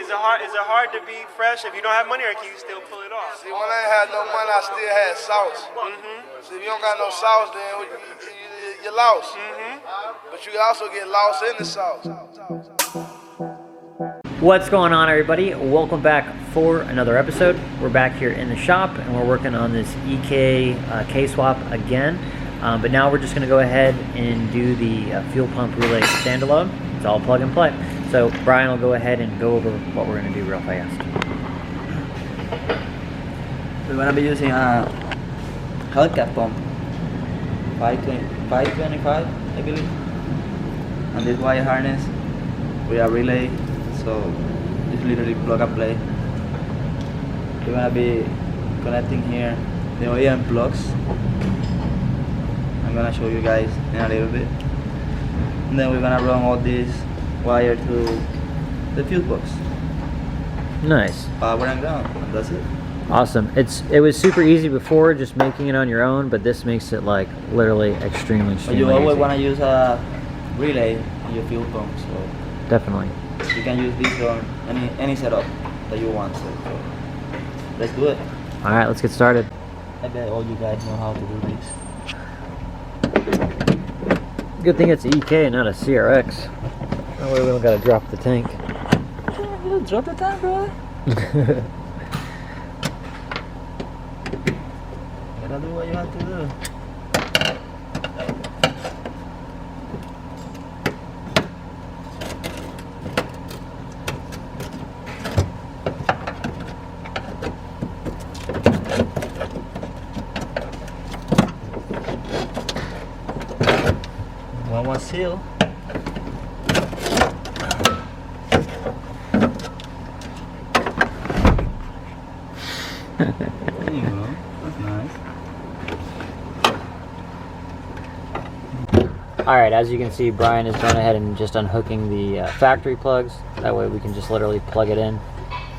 Is it hard to be fresh if you don't have money, or can you still pull it off? See, when I ain't had no money, I still had sauce. See, if you don't got no sauce, then you're lost. But you can also get lost in the sauce. What's going on, everybody? Welcome back for another episode. We're back here in the shop and we're working on this EK K-swap again. But now we're just going to go ahead and do the fuel pump relay standalone. It's all plug and play. So Brian will go ahead and go over what we're going to do real fast. We're going to be using a Hellcat pump, 525 I believe. And this wire harness with a relay, so it's literally plug and play. We're going to be connecting here the OEM plugs. I'm going to show you guys in a little bit. And then we're going to run all this wire to the fuse box. Nice. Power and ground, and that's it. Awesome. It was super easy before, just making it on your own, but this makes it like literally extremely But you always easy. want to use a relay in your fuel pump, so Definitely. you can use this on any setup that you want. So let's do it. All right, let's get started. I bet all you guys know how to do this. Good thing it's EK and not a CRX. That way we don't gotta drop the tank. You drop the tank, bro. Gotta do what you have to do. One seal. There you go. That's nice. Alright, as you can see, Brian is going ahead and just unhooking the factory plugs. That way we can just literally plug it in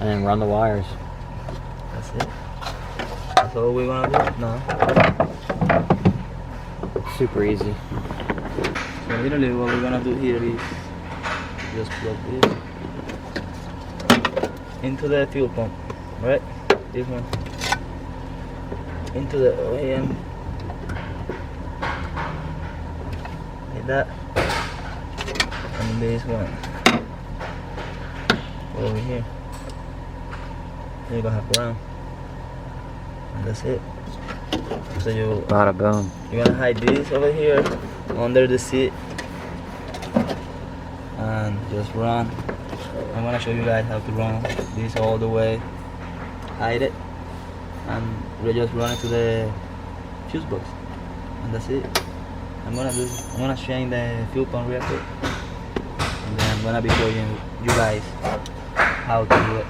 and then run the wires. That's it. That's all we're gonna do now. Super easy. So literally what we're gonna do here is just plug this into the fuel pump, right? This one into the OEM, like that, and this one over here. Then you're gonna have brown, and that's it. So Bada boom. you're gonna hide this over here under the seat and just run. I'm gonna show you guys how to run this all the way, hide it, and we just run it to the fuse box, and that's it. I'm gonna change the fuel pump real quick, and then I'm gonna be showing you guys how to do it.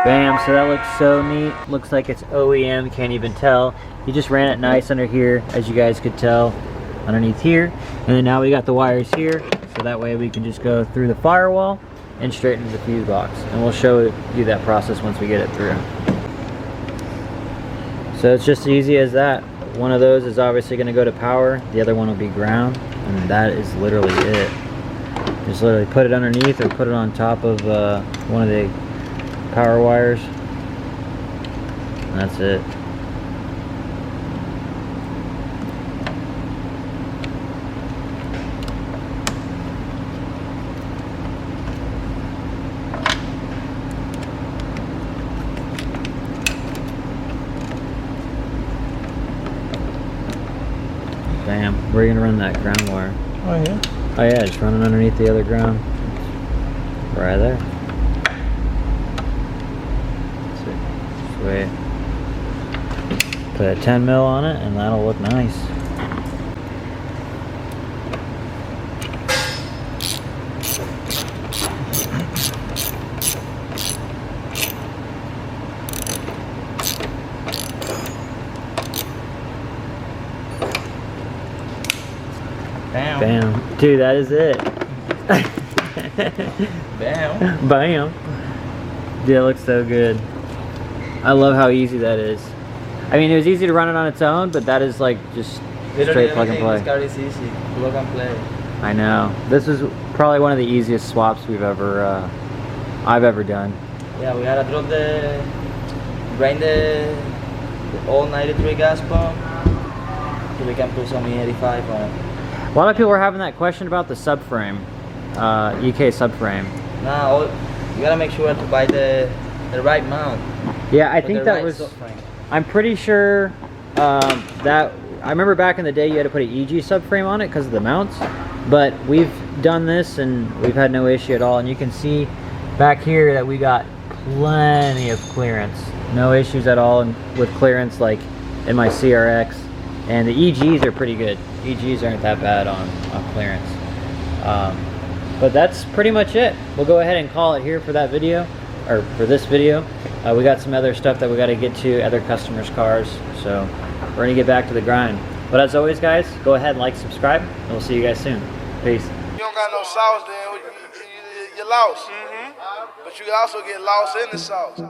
Bam, so that looks so neat. Looks like it's OEM, can't even tell. He just ran it nice under here, as you guys could tell, underneath here. And then now we got the wires here, so that way we can just go through the firewall and straight into the fuse box. And we'll show you that process once we get it through. So it's just as easy as that. One of those is obviously going to go to power, the other one will be ground, and that is literally it. Just literally put it underneath or put it on top of one of the power wires, and that's it. Bam. Where are you gonna run that ground wire? Oh yeah. Oh yeah, just run it underneath the other ground. Right there. Sweet. Put a 10 mil on it and that'll look nice. Bam. Bam. Dude, that is it. Bam. Bam. Dude, it looks so good. I love how easy that is. I mean, it was easy to run it on its own, but that is like just straight plug and play. This car is easy. Plug and play. I know. This is probably one of the easiest swaps we've ever, I've ever done. Yeah, we had to drop drain the old 93 gas pump so we can put some E85 on it. A lot of people were having that question about the subframe, EK subframe. Now, you gotta make sure to buy the right mount. Yeah, I think that was, I'm pretty sure that, I remember back in the day you had to put an EG subframe on it because of the mounts, but we've done this and we've had no issue at all. And you can see back here that we got plenty of clearance. No issues at all with clearance like in my CRX. And the EGs are pretty good. EGs aren't that bad on clearance. But that's pretty much it. We'll go ahead and call it here for that video, or for this video. We got some other stuff that we got to get to, other customers' cars. So we're going to get back to the grind. But as always, guys, go ahead and like, subscribe, and we'll see you guys soon. Peace. You don't got no sauce, then you're lost. But you can also get lost in the sauce.